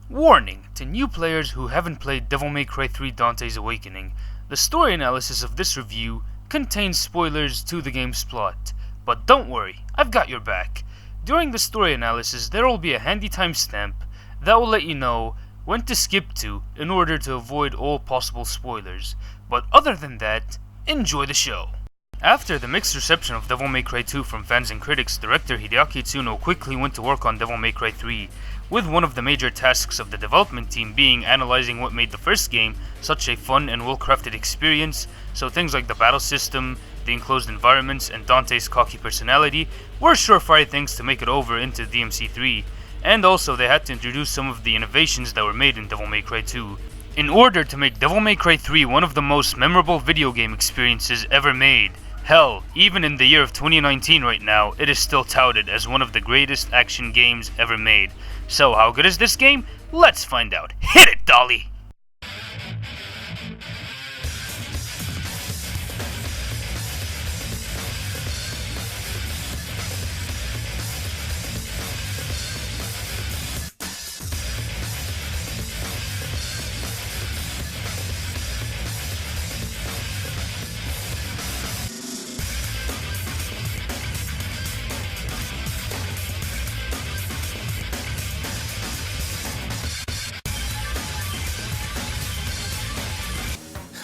Warning to new players who haven't played Devil May Cry 3 Dante's Awakening. The story analysis of this review contains spoilers to the game's plot. But don't worry, I've got your back. During the story analysis, there will be a handy timestamp that will let you know when to skip to in order to avoid all possible spoilers. But other than that, enjoy the show. After the mixed reception of Devil May Cry 2 from fans and critics, director Hideaki Tsuno quickly went to work on Devil May Cry 3, with one of the major tasks of the development team being analyzing what made the first game such a fun and well-crafted experience. So things like the battle system, the enclosed environments, and Dante's cocky personality were surefire things to make it over into DMC3, and also they had to introduce some of the innovations that were made in Devil May Cry 2, in order to make Devil May Cry 3 one of the most memorable video game experiences ever made. Hell, even in the year of 2019 right now, it is still touted as one of the greatest action games ever made. So how good is this game? Let's find out. Hit it, Dolly!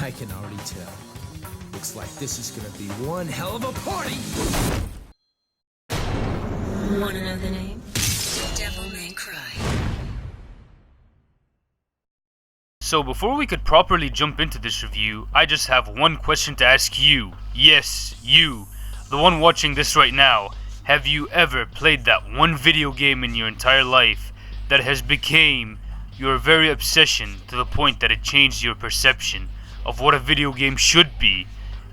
I can already tell. Looks like this is gonna be one hell of a party! Wanna know the name? Devil May Cry. So before we could properly jump into this review, I just have one question to ask you. Yes, you, the one watching this right now. Have you ever played that one video game in your entire life that has became your very obsession to the point that it changed your perception of what a video game should be,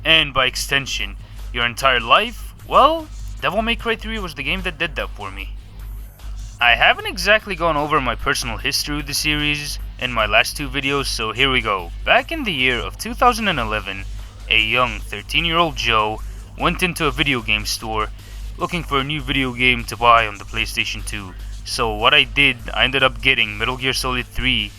and by extension, your entire life? Well, Devil May Cry 3 was the game that did that for me. I haven't exactly gone over my personal history with the series in my last two videos, so here we go. Back in the year of 2011, a young 13-year-old Joe went into a video game store looking for a new video game to buy on the PlayStation 2. So what I did, I ended up getting Metal Gear Solid 3,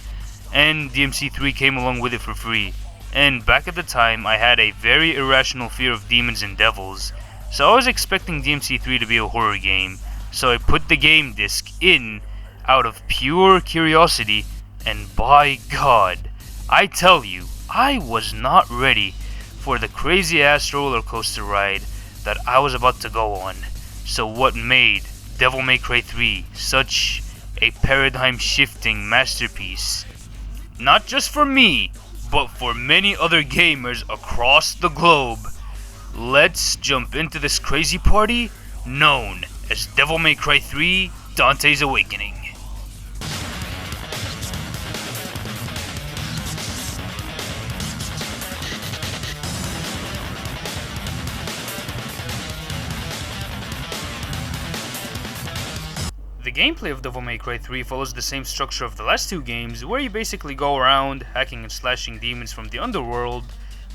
and DMC3 came along with it for free. And back at the time, I had a very irrational fear of demons and devils, so I was expecting DMC3 to be a horror game. So I put the game disc in out of pure curiosity, and by God, I tell you, I was not ready for the crazy ass roller coaster ride that I was about to go on. So what made Devil May Cry 3 such a paradigm shifting masterpiece, not just for me, but for many other gamers across the globe? Let's jump into this crazy party known as Devil May Cry 3 Dante's Awakening. The gameplay of Devil May Cry 3 follows the same structure of the last two games, where you basically go around hacking and slashing demons from the underworld,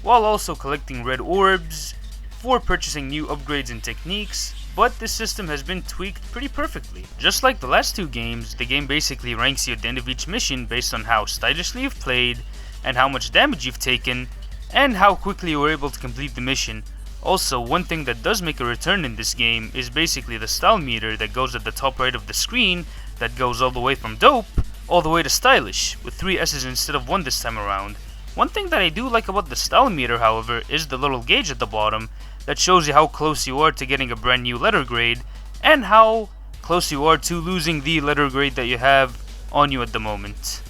while also collecting red orbs for purchasing new upgrades and techniques, but this system has been tweaked pretty perfectly. Just like the last two games, the game basically ranks you at the end of each mission based on how stylishly you've played, and how much damage you've taken, and how quickly you were able to complete the mission. Also, one thing that does make a return in this game is basically the style meter that goes at the top right of the screen, that goes all the way from dope all the way to stylish, with 3 S's instead of 1 this time around. One thing that I do like about the style meter, however, is the little gauge at the bottom that shows you how close you are to getting a brand new letter grade, and how close you are to losing the letter grade that you have on you at the moment.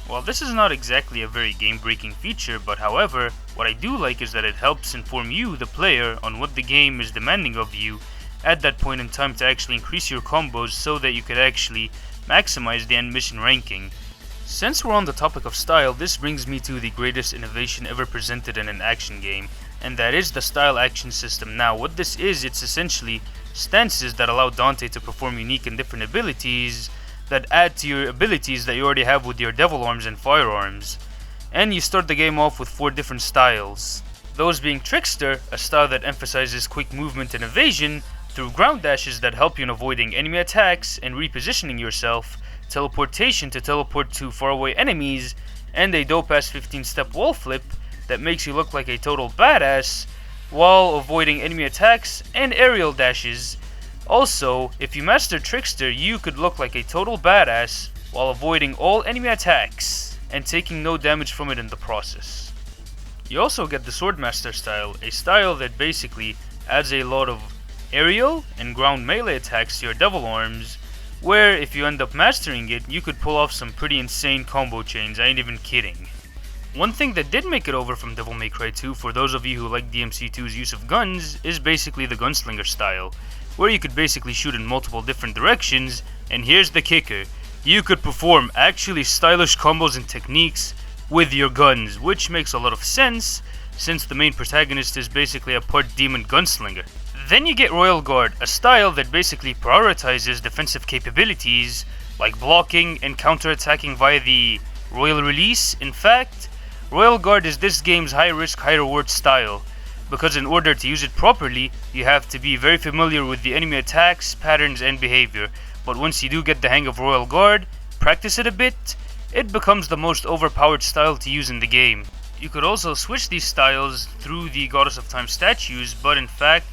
While this is not exactly a very game-breaking feature, but however, what I do like is that it helps inform you, the player, on what the game is demanding of you at that point in time to actually increase your combos so that you could actually maximize the end mission ranking. Since we're on the topic of style, this brings me to the greatest innovation ever presented in an action game, and that is the style action system. Now, what this is, it's essentially stances that allow Dante to perform unique and different abilities that add to your abilities that you already have with your devil arms and firearms. And you start the game off with 4 different styles. Those being Trickster, a style that emphasizes quick movement and evasion through ground dashes that help you in avoiding enemy attacks and repositioning yourself teleportation to teleport to faraway enemies, and a dope-ass 15-step wall flip that makes you look like a total badass while avoiding enemy attacks and aerial dashes. Also, if you master Trickster, you could look like a total badass while avoiding all enemy attacks and taking no damage from it in the process. You also get the Swordmaster style, a style that basically adds a lot of aerial and ground melee attacks to your devil arms, where if you end up mastering it, you could pull off some pretty insane combo chains, I ain't even kidding. One thing that did make it over from Devil May Cry 2 for those of you who like DMC2's use of guns is basically the Gunslinger style, where you could basically shoot in multiple different directions, and here's the kicker, you could perform actually stylish combos and techniques with your guns, which makes a lot of sense since the main protagonist is basically a part demon gunslinger. Then you get Royal Guard, a style that basically prioritizes defensive capabilities like blocking and counterattacking via the Royal Release. In fact, Royal Guard is this game's high risk, high reward style, because in order to use it properly, you have to be very familiar with the enemy attacks, patterns, and behavior. But once you do get the hang of Royal Guard, practice it a bit, it becomes the most overpowered style to use in the game. You could also switch these styles through the Goddess of Time statues, but in fact,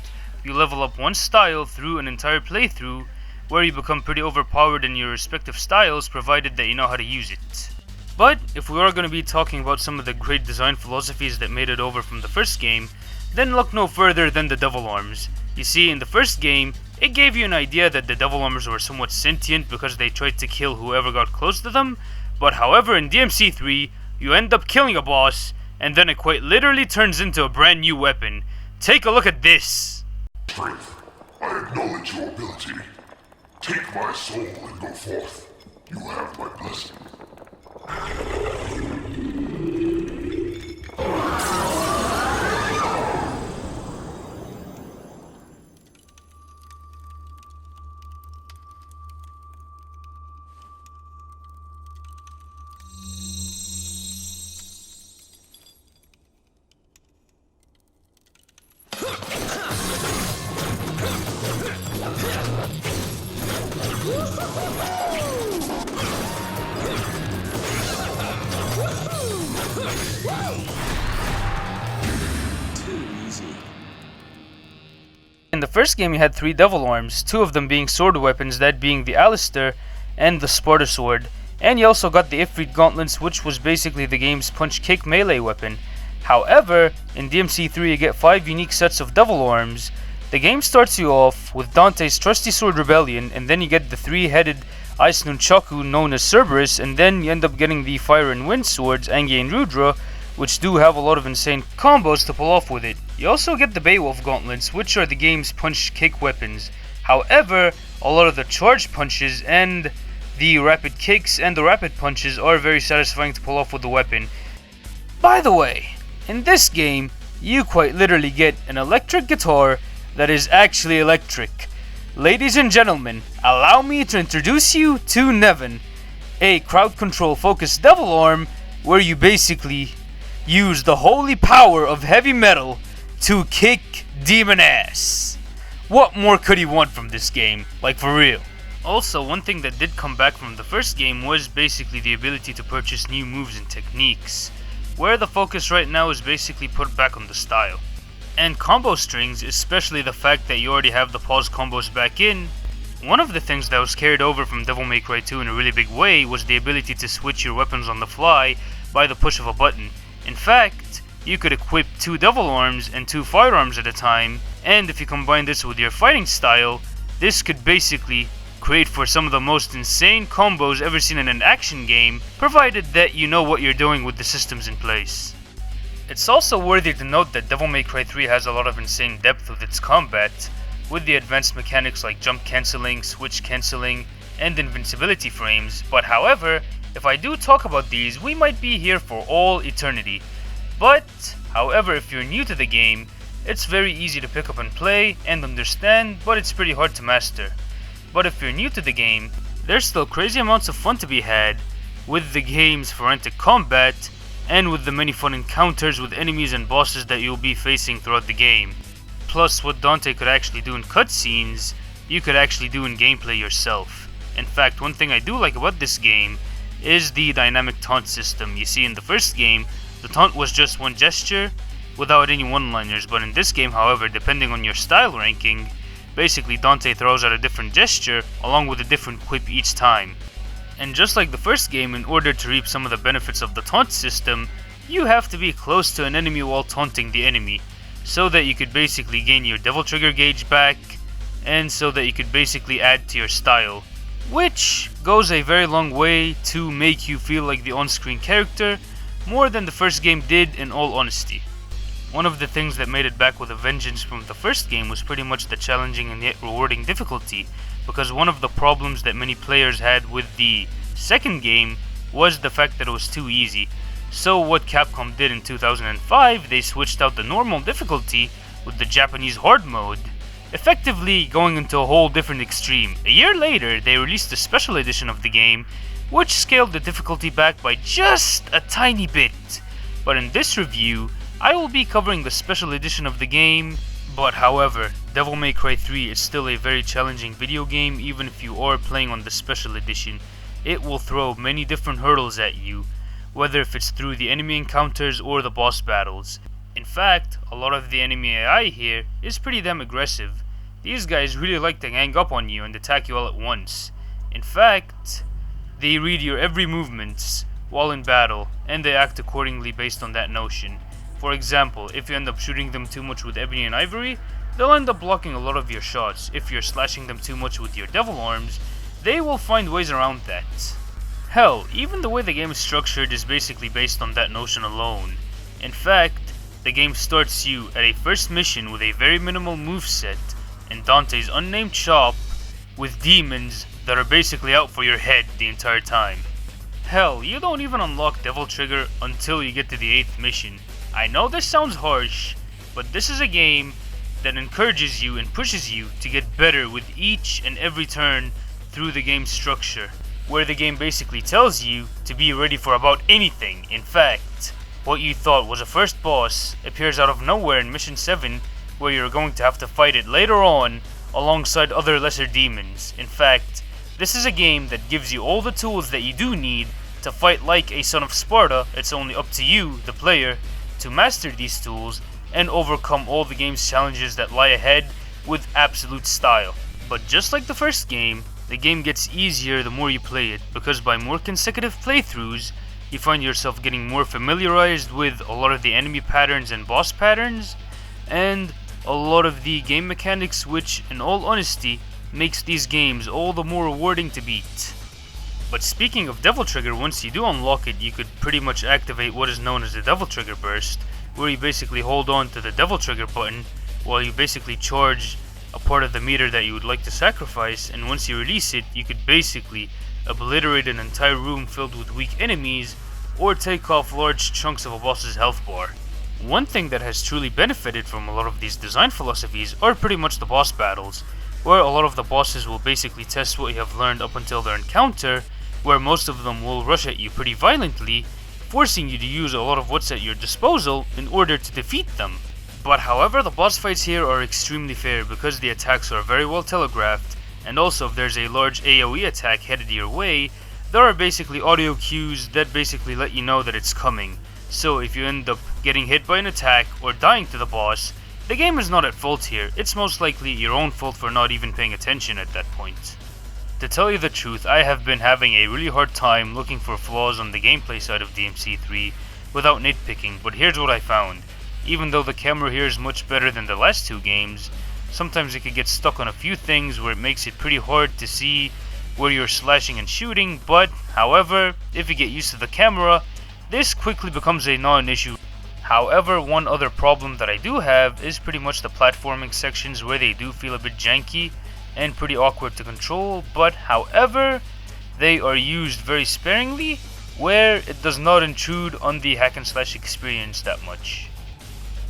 you level up one style through an entire playthrough, where you become pretty overpowered in your respective styles, provided that you know how to use it. But if we are going to be talking about some of the great design philosophies that made it over from the first game, then look no further than the Devil Arms. You see, in the first game, it gave you an idea that the Devil Arms were somewhat sentient because they tried to kill whoever got close to them, but however in DMC3, you end up killing a boss, and then it quite literally turns into a brand new weapon. Take a look at this! Strength, I acknowledge your ability. Take my soul and go forth. You have my blessing. In the first game you had 3 Devil Arms, 2 of them being sword weapons, that being the Alistair and the Sparda Sword, and you also got the Ifrit Gauntlets, which was basically the game's punch-kick melee weapon. However, in DMC3 you get 5 unique sets of Devil Arms. The game starts you off with Dante's trusty sword Rebellion, and then you get the 3-headed Ice Nunchaku known as Cerberus, and then you end up getting the Fire and Wind swords, Angie and Rudra, which do have a lot of insane combos to pull off with it. You also get the Beowulf Gauntlets, which are the game's punch-kick weapons. However, a lot of the charge punches and the rapid kicks and the rapid punches are very satisfying to pull off with the weapon. By the way, in this game, you quite literally get an electric guitar that is actually electric. Ladies and gentlemen, allow me to introduce you to Nevin, a crowd control focused devil arm where you basically use the holy power of heavy metal to kick demon ass. What more could he want from this game? Like, for real. Also, one thing that did come back from the first game was basically the ability to purchase new moves and techniques, where the focus right now is basically put back on the style. And combo strings, especially the fact that you already have the pause combos back in. One of the things that was carried over from Devil May Cry 2 in a really big way was the ability to switch your weapons on the fly by the push of a button. In fact, you could equip 2 Devil Arms and 2 Firearms at a time, and if you combine this with your fighting style, this could basically create for some of the most insane combos ever seen in an action game, provided that you know what you're doing with the systems in place. It's also worthy to note that Devil May Cry 3 has a lot of insane depth with its combat, with the advanced mechanics like jump cancelling, switch cancelling, and invincibility frames, but however, if I do talk about these, we might be here for all eternity. But, however, if you're new to the game, it's very easy to pick up and play and understand, but it's pretty hard to master. But if you're new to the game, there's still crazy amounts of fun to be had with the game's forensic combat and with the many fun encounters with enemies and bosses that you'll be facing throughout the game. Plus, what Dante could actually do in cutscenes, you could actually do in gameplay yourself. In fact, one thing I do like about this game is the dynamic taunt system. You see, in the first game, the taunt was just one gesture without any one-liners, but in this game, however, depending on your style ranking, basically Dante throws out a different gesture along with a different quip each time. And just like the first game, in order to reap some of the benefits of the taunt system, you have to be close to an enemy while taunting the enemy, so that you could basically gain your Devil Trigger gauge back, and so that you could basically add to your style, which goes a very long way to make you feel like the on-screen character, more than the first game did, in all honesty. One of the things that made it back with a vengeance from the first game was pretty much the challenging and yet rewarding difficulty, because one of the problems that many players had with the second game was the fact that it was too easy. So what Capcom did in 2005, they switched out the normal difficulty with the Japanese hard mode, effectively going into a whole different extreme. A year later, they released a special edition of the game, which scaled the difficulty back by just a tiny bit. But in this review, I will be covering the special edition of the game, but however, Devil May Cry 3 is still a very challenging video game. Even if you are playing on the special edition, it will throw many different hurdles at you, whether if it's through the enemy encounters or the boss battles. In fact, a lot of the enemy AI here is pretty damn aggressive. These guys really like to gang up on you and attack you all at once. In fact, they read your every movements while in battle, and they act accordingly based on that notion. For example, if you end up shooting them too much with Ebony and Ivory, they'll end up blocking a lot of your shots. If you're slashing them too much with your Devil Arms, they will find ways around that. Hell, even the way the game is structured is basically based on that notion alone. In fact, the game starts you at a first mission with a very minimal moveset in Dante's unnamed shop with demons that are basically out for your head the entire time. Hell, you don't even unlock Devil Trigger until you get to the 8th mission. I know this sounds harsh, but this is a game that encourages you and pushes you to get better with each and every turn through the game's structure, where the game basically tells you to be ready for about anything. In fact, what you thought was a first boss appears out of nowhere in Mission 7, where you're going to have to fight it later on alongside other lesser demons. In fact, this is a game that gives you all the tools that you do need to fight like a Son of Sparda. It's only up to you, the player, to master these tools and overcome all the game's challenges that lie ahead with absolute style. But just like the first game, the game gets easier the more you play it, because by more consecutive playthroughs, you find yourself getting more familiarized with a lot of the enemy patterns and boss patterns, and a lot of the game mechanics, which, in all honesty, makes these games all the more rewarding to beat. But speaking of Devil Trigger, once you do unlock it, you could pretty much activate what is known as the Devil Trigger Burst, where you basically hold on to the Devil Trigger button while you basically charge a part of the meter that you would like to sacrifice, and once you release it, you could basically obliterate an entire room filled with weak enemies, or take off large chunks of a boss's health bar. One thing that has truly benefited from a lot of these design philosophies are pretty much the boss battles, where a lot of the bosses will basically test what you have learned up until their encounter, where most of them will rush at you pretty violently, forcing you to use a lot of what's at your disposal in order to defeat them. But however, the boss fights here are extremely fair because the attacks are very well telegraphed, and also if there's a large AoE attack headed your way, there are basically audio cues that basically let you know that it's coming. So if you end up getting hit by an attack or dying to the boss, the game is not at fault here. It's most likely your own fault for not even paying attention at that point. To tell you the truth, I have been having a really hard time looking for flaws on the gameplay side of DMC3 without nitpicking, but here's what I found. Even though the camera here is much better than the last two games, sometimes it can get stuck on a few things where it makes it pretty hard to see where you're slashing and shooting, but however, if you get used to the camera, this quickly becomes a non-issue. However, one other problem that I do have is pretty much the platforming sections, where they do feel a bit janky and pretty awkward to control, but however, they are used very sparingly, where it does not intrude on the hack and slash experience that much.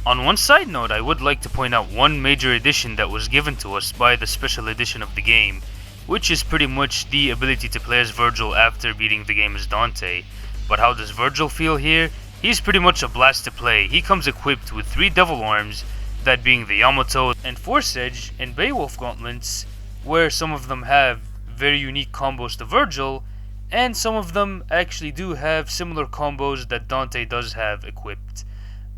On one side note, I would like to point out one major addition that was given to us by the special edition of the game, which is pretty much the ability to play as Virgil after beating the game as Dante. But how does Virgil feel here? He's pretty much a blast to play. He comes equipped with 3 Devil Arms, that being the Yamato and Force Edge and Beowulf gauntlets, where some of them have very unique combos to Virgil, and some of them actually do have similar combos that Dante does have equipped.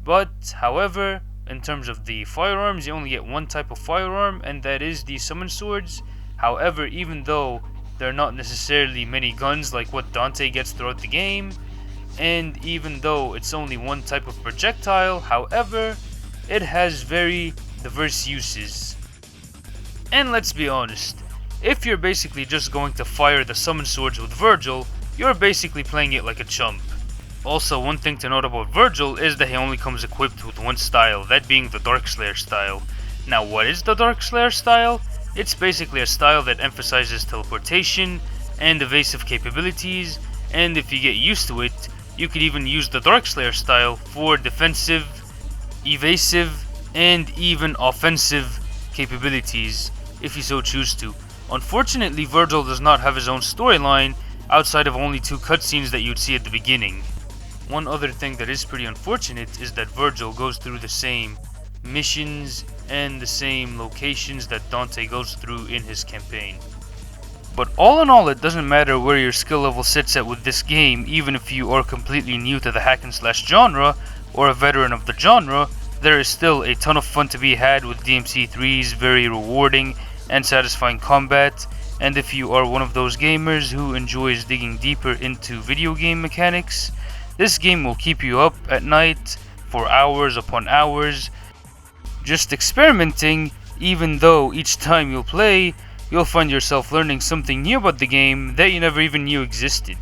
But, however, in terms of the firearms, you only get one type of firearm, and that is the summon swords. However, even though there are not necessarily many guns like what Dante gets throughout the game, and even though it's only one type of projectile, however, it has very diverse uses. And let's be honest, if you're basically just going to fire the summon swords with Virgil, you're basically playing it like a chump. Also, one thing to note about Virgil is that he only comes equipped with one style, that being the Darkslayer style. Now, what is the Darkslayer style? It's basically a style that emphasizes teleportation and evasive capabilities, and if you get used to it, you could even use the Darkslayer style for defensive, evasive, and even offensive capabilities, if you so choose to. Unfortunately, Virgil does not have his own storyline outside of only 2 cutscenes that you'd see at the beginning. One other thing that is pretty unfortunate is that Virgil goes through the same missions and the same locations that Dante goes through in his campaign. But all in all, it doesn't matter where your skill level sits at with this game, even if you are completely new to the hack and slash genre or a veteran of the genre, there is still a ton of fun to be had with DMC3's very rewarding and satisfying combat, and if you are one of those gamers who enjoys digging deeper into video game mechanics, this game will keep you up at night for hours upon hours, just experimenting, even though each time you'll play, you'll find yourself learning something new about the game that you never even knew existed.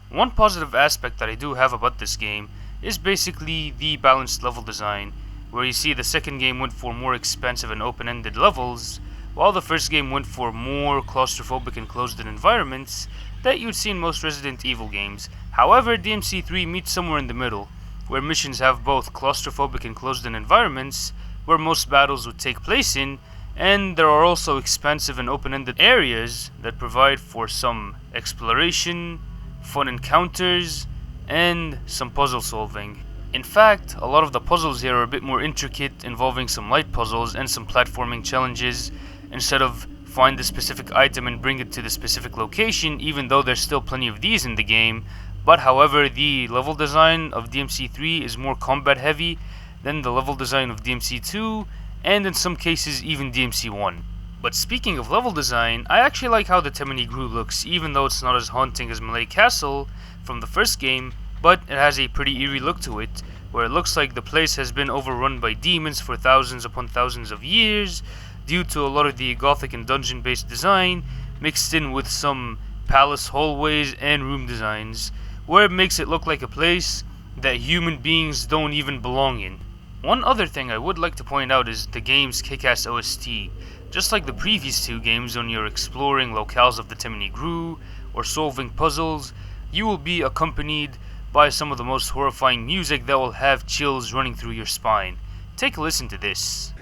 One positive aspect that I do have about this game is basically the balanced level design, where you see the second game went for more expansive and open-ended levels, while the first game went for more claustrophobic and closed-in environments that you'd see in most Resident Evil games. However, DMC3 meets somewhere in the middle, where missions have both claustrophobic and closed-in environments, where most battles would take place in, and there are also expansive and open-ended areas that provide for some exploration, fun encounters, and some puzzle solving. In fact, a lot of the puzzles here are a bit more intricate, involving some light puzzles and some platforming challenges, instead of find the specific item and bring it to the specific location, even though there's still plenty of these in the game. But however, the level design of DMC3 is more combat heavy than the level design of DMC2, and in some cases even DMC1. But speaking of level design, I actually like how the Temini Gru looks, even though it's not as haunting as Malay Castle from the first game, but it has a pretty eerie look to it, where it looks like the place has been overrun by demons for thousands upon thousands of years, due to a lot of the gothic and dungeon based design, mixed in with some palace hallways and room designs, where it makes it look like a place that human beings don't even belong in. One other thing I would like to point out is the game's kick-ass OST. Just like the previous 2 games, when you're exploring locales of the Temini Gru or solving puzzles, you will be accompanied by some of the most horrifying music that will have chills running through your spine. Take a listen to this.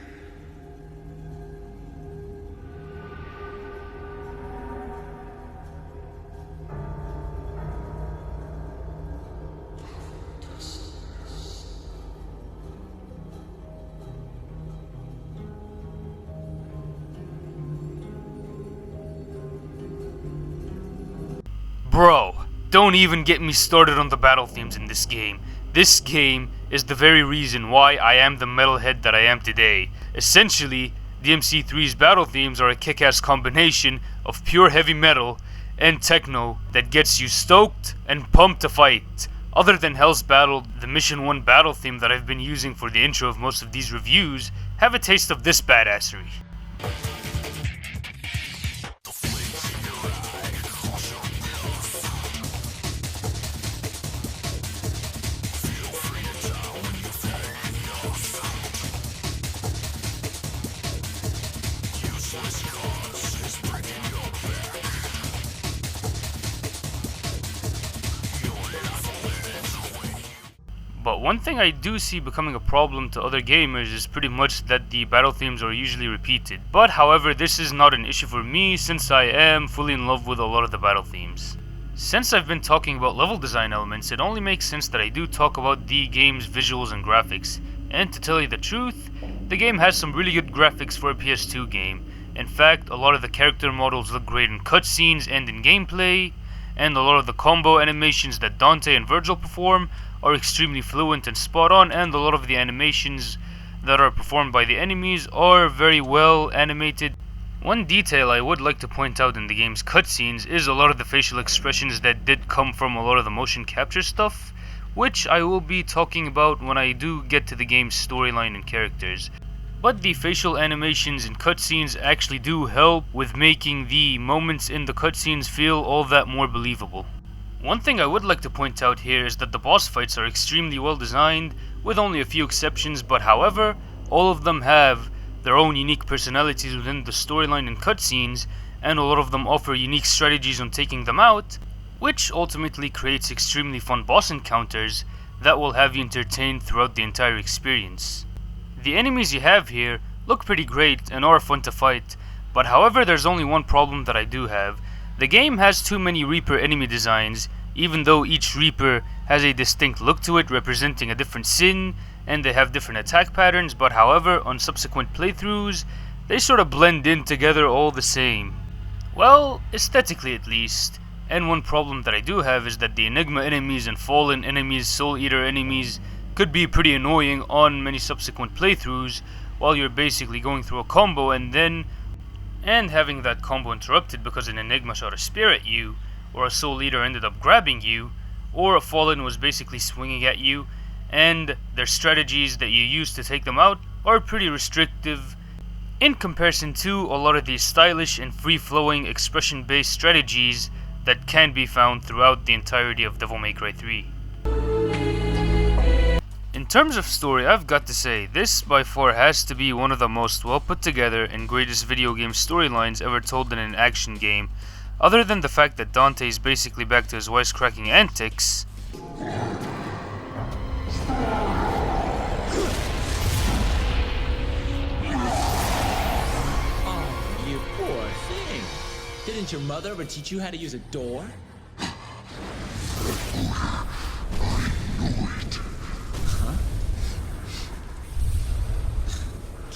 Bro, don't even get me started on the battle themes in this game. This game is the very reason why I am the metalhead that I am today. Essentially, DMC3's battle themes are a kick-ass combination of pure heavy metal and techno that gets you stoked and pumped to fight. Other than Hell's Battle, the Mission 1 battle theme that I've been using for the intro of most of these reviews, have a taste of this badassery. But one thing I do see becoming a problem to other gamers is pretty much that the battle themes are usually repeated. But however, this is not an issue for me since I am fully in love with a lot of the battle themes. Since I've been talking about level design elements, it only makes sense that I do talk about the game's visuals and graphics. And to tell you the truth, the game has some really good graphics for a PS2 game. In fact, a lot of the character models look great in cutscenes and in gameplay, and a lot of the combo animations that Dante and Virgil perform are extremely fluent and spot on, and a lot of the animations that are performed by the enemies are very well animated. One detail I would like to point out in the game's cutscenes is a lot of the facial expressions that did come from a lot of the motion capture stuff, which I will be talking about when I do get to the game's storyline and characters. But the facial animations in cutscenes actually do help with making the moments in the cutscenes feel all that more believable. One thing I would like to point out here is that the boss fights are extremely well designed, with only a few exceptions, but however, all of them have their own unique personalities within the storyline and cutscenes, and a lot of them offer unique strategies on taking them out, which ultimately creates extremely fun boss encounters that will have you entertained throughout the entire experience. The enemies you have here look pretty great and are fun to fight, but however there's only one problem that I do have. The game has too many Reaper enemy designs, even though each Reaper has a distinct look to it representing a different sin, and they have different attack patterns, but however, on subsequent playthroughs, they sort of blend in together all the same. Well, aesthetically at least. And one problem that I do have is that the Enigma enemies and Fallen enemies, Soul Eater enemies, could be pretty annoying on many subsequent playthroughs, while you're basically going through a combo and having that combo interrupted because an Enigma shot a spear at you, or a Soul Eater ended up grabbing you, or a Fallen was basically swinging at you, and their strategies that you use to take them out are pretty restrictive in comparison to a lot of these stylish and free-flowing expression-based strategies that can be found throughout the entirety of Devil May Cry 3. In terms of story, I've got to say, this by far has to be one of the most well put together and greatest video game storylines ever told in an action game, other than the fact that Dante is basically back to his wisecracking antics. Oh, you poor thing. Didn't your mother ever teach you how to use a door? Huh?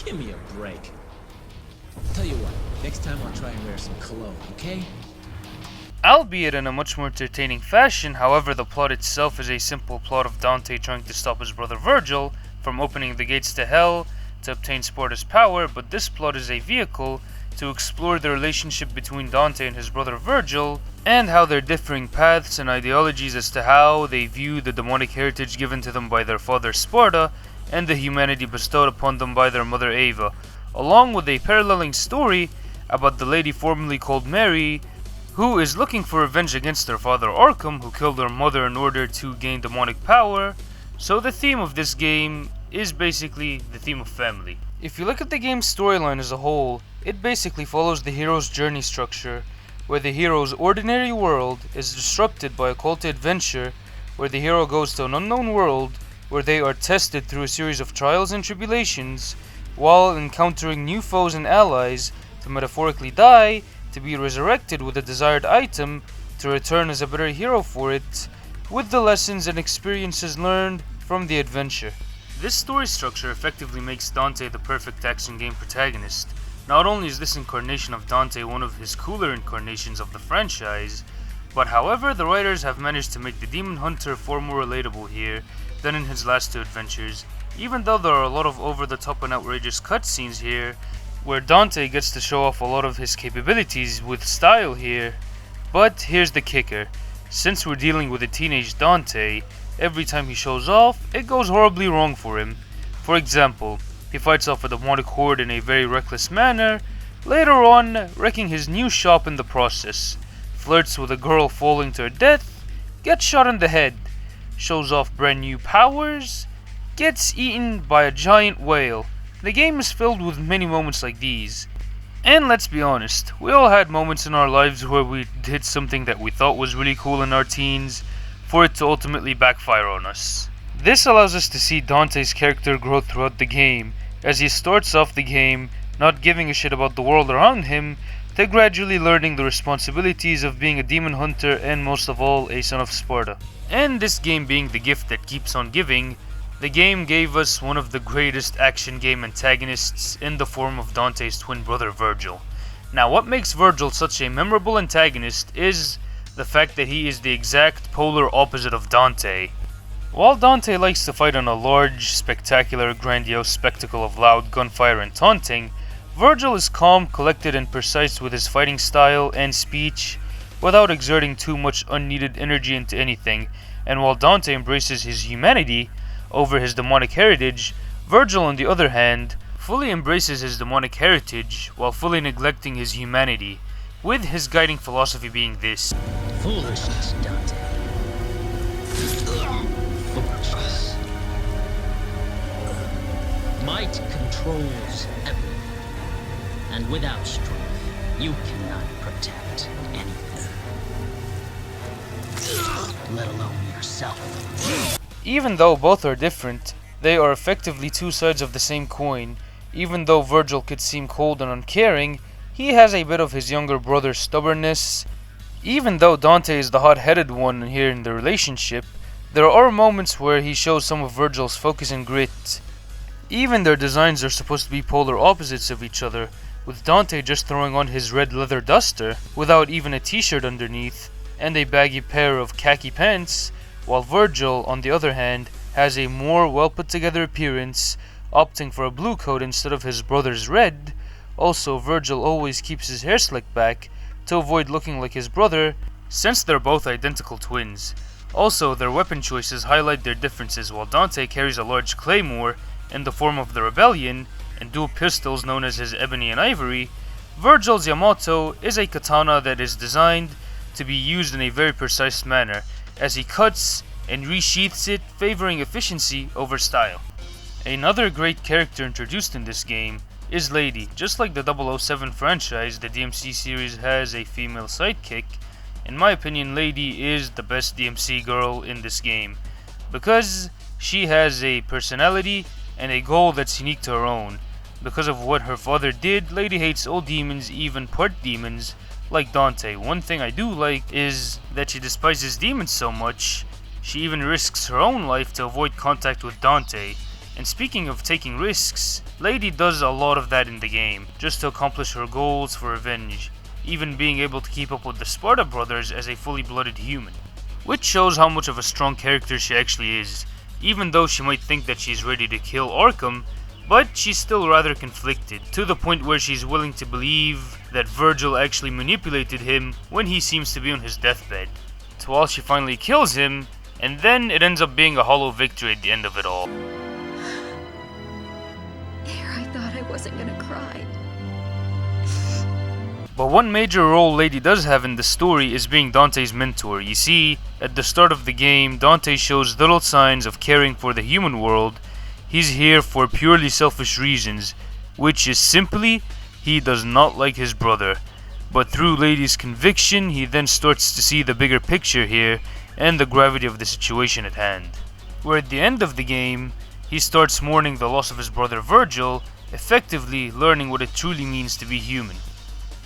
Give me a break. Tell you what, next time I'll try and wear some cologne, okay? Albeit in a much more entertaining fashion, however, the plot itself is a simple plot of Dante trying to stop his brother Virgil from opening the gates to hell to obtain Sparda's power, but this plot is a vehicle to explore the relationship between Dante and his brother Virgil, and how their differing paths and ideologies as to how they view the demonic heritage given to them by their father Sparda, and the humanity bestowed upon them by their mother Ava, along with a paralleling story about the lady formerly called Mary, who is looking for revenge against their father Arkham, who killed her mother in order to gain demonic power. So the theme of this game is basically the theme of family. If you look at the game's storyline as a whole, it basically follows the hero's journey structure, where the hero's ordinary world is disrupted by a call to adventure, where the hero goes to an unknown world, where they are tested through a series of trials and tribulations, while encountering new foes and allies, to metaphorically die, to be resurrected with a desired item, to return as a better hero for it, with the lessons and experiences learned from the adventure. This story structure effectively makes Dante the perfect action game protagonist. Not only is this incarnation of Dante one of his cooler incarnations of the franchise, but however the writers have managed to make the Demon Hunter far more relatable here than in his last two adventures, even though there are a lot of over-the-top and outrageous cutscenes here, where Dante gets to show off a lot of his capabilities with style here. But here's the kicker: since we're dealing with a teenage Dante, every time he shows off, it goes horribly wrong for him. For example, he fights off a demonic horde in a very reckless manner, later on wrecking his new shop in the process, flirts with a girl falling to her death, gets shot in the head, shows off brand new powers, gets eaten by a giant whale. The game is filled with many moments like these. And let's be honest, we all had moments in our lives where we did something that we thought was really cool in our teens, for it to ultimately backfire on us. This allows us to see Dante's character grow throughout the game, as he starts off the game not giving a shit about the world around him, to gradually learning the responsibilities of being a demon hunter and most of all a son of Sparda. And this game being the gift that keeps on giving, the game gave us one of the greatest action game antagonists in the form of Dante's twin brother Virgil. Now what makes Virgil such a memorable antagonist is the fact that he is the exact polar opposite of Dante. While Dante likes to fight on a large, spectacular, grandiose spectacle of loud gunfire and taunting, Virgil is calm, collected, and precise with his fighting style and speech without exerting too much unneeded energy into anything, and while Dante embraces his humanity over his demonic heritage, Virgil on the other hand fully embraces his demonic heritage while fully neglecting his humanity, with his guiding philosophy being this: Foolishness, Dante. Foolishness. Might controls everything, and without strength, you cannot protect anything, let alone yourself. Even though both are different, they are effectively two sides of the same coin. Even though Virgil could seem cold and uncaring, he has a bit of his younger brother's stubbornness. Even though Dante is the hot-headed one here in the relationship, there are moments where he shows some of Virgil's focus and grit. Even their designs are supposed to be polar opposites of each other, with Dante just throwing on his red leather duster without even a t-shirt underneath and a baggy pair of khaki pants, while Virgil, on the other hand, has a more well-put-together appearance, opting for a blue coat instead of his brother's red. Also, Virgil always keeps his hair slicked back to avoid looking like his brother, since they're both identical twins. Also, their weapon choices highlight their differences. While Dante carries a large claymore in the form of the Rebellion and dual pistols known as his Ebony and Ivory, Virgil's Yamato is a katana that is designed to be used in a very precise manner, as he cuts and resheaths it, favoring efficiency over style. Another great character introduced in this game is Lady. Just like the 007 franchise, the DMC series has a female sidekick. In my opinion, Lady is the best DMC girl in this game, because she has a personality and a goal that's unique to her own. Because of what her father did, Lady hates all demons, even part demons, like Dante. One thing I do like is that she despises demons so much, she even risks her own life to avoid contact with Dante. And speaking of taking risks, Lady does a lot of that in the game, just to accomplish her goals for revenge, even being able to keep up with the Sparda brothers as a fully blooded human. Which shows how much of a strong character she actually is, even though she might think that she's ready to kill Arkham, but she's still rather conflicted, to the point where she's willing to believe that Virgil actually manipulated him when he seems to be on his deathbed, to while she finally kills him, and then it ends up being a hollow victory at the end of it all. There, I thought I wasn't gonna cry. But one major role Lady does have in the story is being Dante's mentor. You see, at the start of the game, Dante shows little signs of caring for the human world. He's here for purely selfish reasons, which is simply, he does not like his brother. But through Lady's conviction, he then starts to see the bigger picture here and the gravity of the situation at hand. Where at the end of the game, he starts mourning the loss of his brother Virgil, effectively learning what it truly means to be human.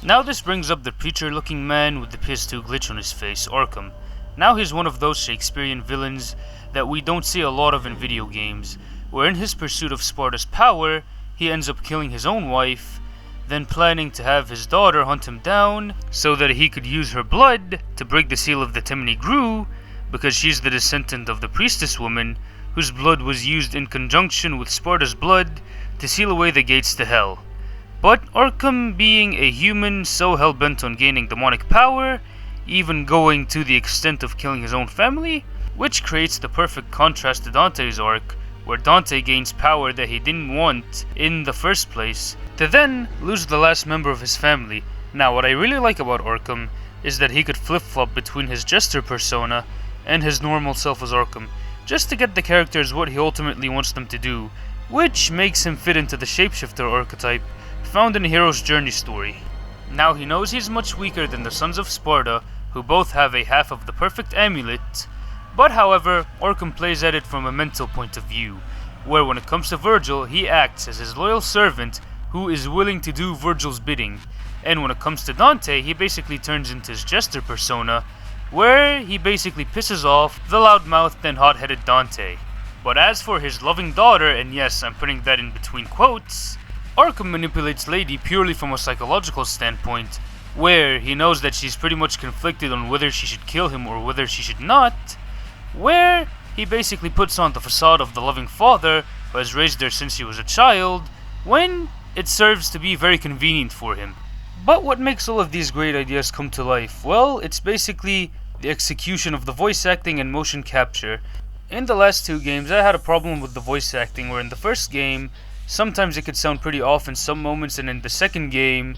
Now this brings up the preacher-looking man with the PS2 glitch on his face, Arkham. Now he's one of those Shakespearean villains that we don't see a lot of in video games, where in his pursuit of Sparda's power, he ends up killing his own wife, then planning to have his daughter hunt him down so that he could use her blood to break the seal of the Temni Gru, because she's the descendant of the priestess woman whose blood was used in conjunction with Sparda's blood to seal away the gates to hell. But Arkham, being a human so hell-bent on gaining demonic power, even going to the extent of killing his own family, which creates the perfect contrast to Dante's arc, where Dante gains power that he didn't want in the first place, to then lose the last member of his family. Now what I really like about Arkham is that he could flip-flop between his jester persona and his normal self as Arkham, just to get the characters what he ultimately wants them to do, which makes him fit into the shapeshifter archetype found in a hero's journey story. Now he knows he's much weaker than the Sons of Sparda, who both have a half of the perfect amulet, but however, Arkham plays at it from a mental point of view, where when it comes to Virgil, he acts as his loyal servant who is willing to do Virgil's bidding. And when it comes to Dante, he basically turns into his jester persona, where he basically pisses off the loudmouthed and hot-headed Dante. But as for his loving daughter, and yes, I'm putting that in between quotes, Arkham manipulates Lady purely from a psychological standpoint, where he knows that she's pretty much conflicted on whether she should kill him or whether she should not, where he basically puts on the facade of the loving father who has raised her since she was a child, when it serves to be very convenient for him. But what makes all of these great ideas come to life? Well, it's basically the execution of the voice acting and motion capture. In the last two games, I had a problem with the voice acting, where in the first game, sometimes it could sound pretty off in some moments, and in the second game,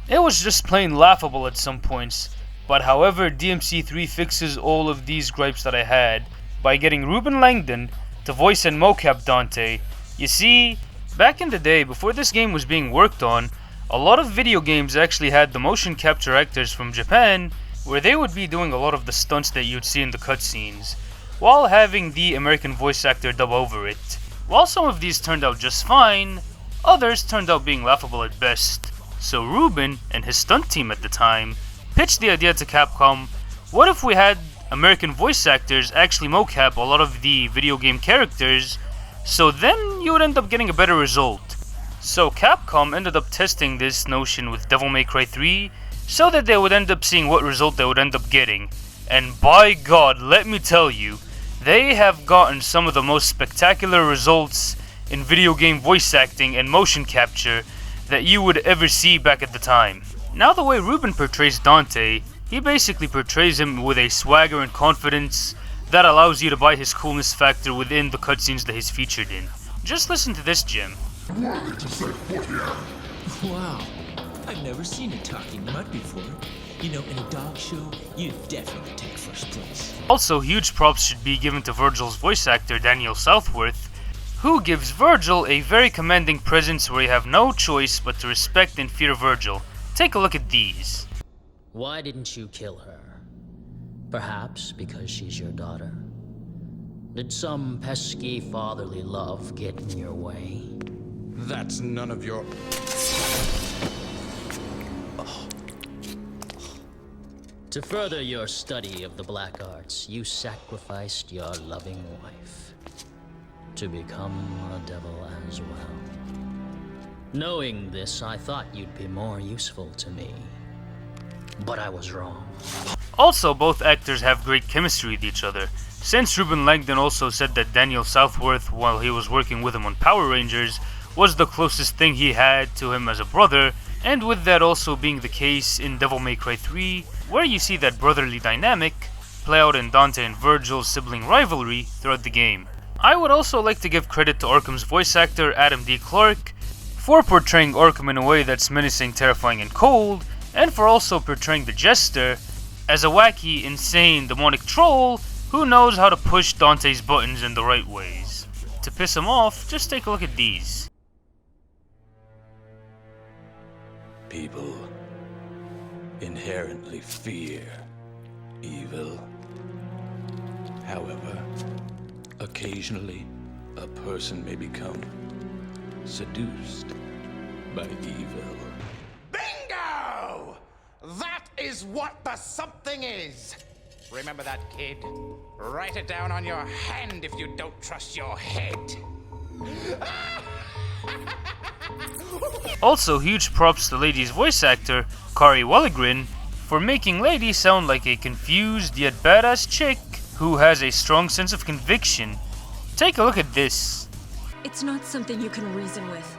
it was just plain laughable at some points. But however, DMC3 fixes all of these gripes that I had by getting Ruben Langdon to voice and mocap Dante. You see, back in the day, before this game was being worked on, a lot of video games actually had the motion capture actors from Japan, where they would be doing a lot of the stunts that you'd see in the cutscenes, while having the American voice actor dub over it. While some of these turned out just fine, others turned out being laughable at best. So Ruben and his stunt team at the time pitched the idea to Capcom, what if we had American voice actors actually mocap a lot of the video game characters, so then you would end up getting a better result. So Capcom ended up testing this notion with Devil May Cry 3, so that they would end up seeing what result they would end up getting. And by God, let me tell you, they have gotten some of the most spectacular results in video game voice acting and motion capture that you would ever see back at the time. Now the way Ruben portrays Dante, he basically portrays him with a swagger and confidence that allows you to buy his coolness factor within the cutscenes that he's featured in. Just listen to this gem. Worthy to set foot here. Wow, I've never seen a talking mud before. You know, in a dog show, you'd definitely take first place. Also, huge props should be given to Virgil's voice actor, Daniel Southworth, who gives Virgil a very commanding presence where you have no choice but to respect and fear Virgil. Take a look at these. Why didn't you kill her? Perhaps because she's your daughter? Did some pesky fatherly love get in your way? That's none of your... To further your study of the black arts, you sacrificed your loving wife to become a devil as well. Knowing this, I thought you'd be more useful to me. But I was wrong. Also, both actors have great chemistry with each other. Since Ruben Langdon also said that Daniel Southworth, while he was working with him on Power Rangers, was the closest thing he had to him as a brother, and with that also being the case in Devil May Cry 3, where you see that brotherly dynamic play out in Dante and Virgil's sibling rivalry throughout the game. I would also like to give credit to Arkham's voice actor, Adam D. Clark, for portraying Arkham in a way that's menacing, terrifying, and cold, and for also portraying the Jester as a wacky, insane, demonic troll who knows how to push Dante's buttons in the right ways. To piss him off, just take a look at these. People inherently fear evil. However, occasionally, a person may become seduced by evil. Bingo! That is what the something is. Remember that, kid? Write it down on your hand if you don't trust your head. Also, huge props to Lady's voice actor, Kari Walligren, for making Lady sound like a confused yet badass chick who has a strong sense of conviction. Take a look at this. It's not something you can reason with.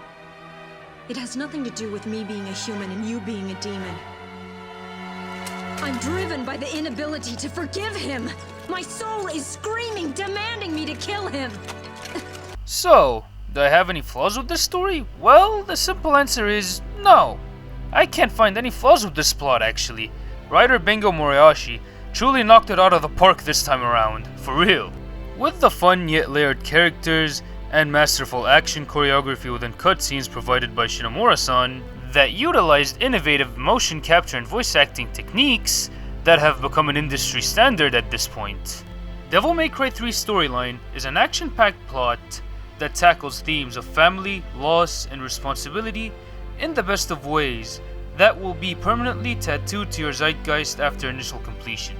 It has nothing to do with me being a human and you being a demon. I'm driven by the inability to forgive him. My soul is screaming, demanding me to kill him. So, do I have any flaws with this story? Well, the simple answer is no. I can't find any flaws with this plot, actually. Writer Bingo Moriyashi truly knocked it out of the park this time around, for real. With the fun yet layered characters and masterful action choreography within cutscenes provided by Shinomura-san that utilized innovative motion capture and voice acting techniques that have become an industry standard at this point. Devil May Cry 3's storyline is an action-packed plot that tackles themes of family, loss, and responsibility in the best of ways, that will be permanently tattooed to your zeitgeist after initial completion.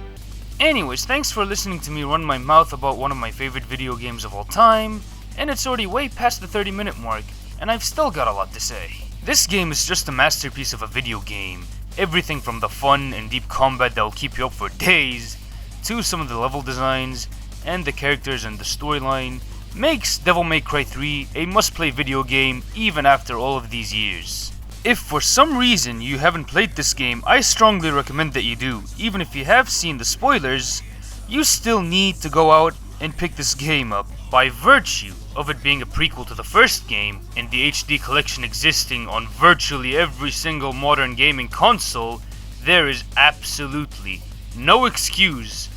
Anyways, thanks for listening to me run my mouth about one of my favorite video games of all time, and it's already way past the 30-minute mark, and I've still got a lot to say. This game is just a masterpiece of a video game. Everything from the fun and deep combat that will keep you up for days, to some of the level designs, and the characters and the storyline, makes Devil May Cry 3 a must-play video game even after all of these years. If for some reason you haven't played this game, I strongly recommend that you do. Even if you have seen the spoilers, you still need to go out and pick this game up. By virtue of it being a prequel to the first game, and the HD collection existing on virtually every single modern gaming console, there is absolutely no excuse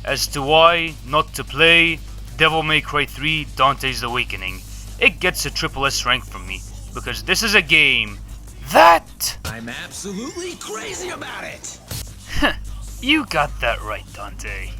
as to why not to play Devil May Cry 3 Dante's Awakening. It gets a triple S rank from me, because this is a game that... I'm absolutely crazy about it! You got that right, Dante.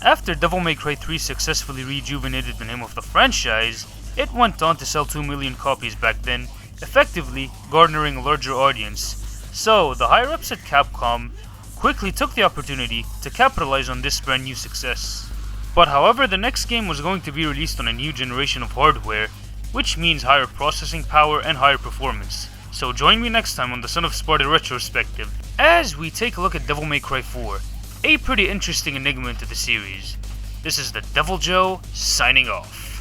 After Devil May Cry 3 successfully rejuvenated the name of the franchise, it went on to sell 2 million copies back then, effectively garnering a larger audience. So, the higher-ups at Capcom quickly took the opportunity to capitalize on this brand new success. But however, the next game was going to be released on a new generation of hardware, which means higher processing power and higher performance. So join me next time on the Son of Sparda Retrospective, as we take a look at Devil May Cry 4, a pretty interesting enigma into the series. This is the Devil Joe, signing off.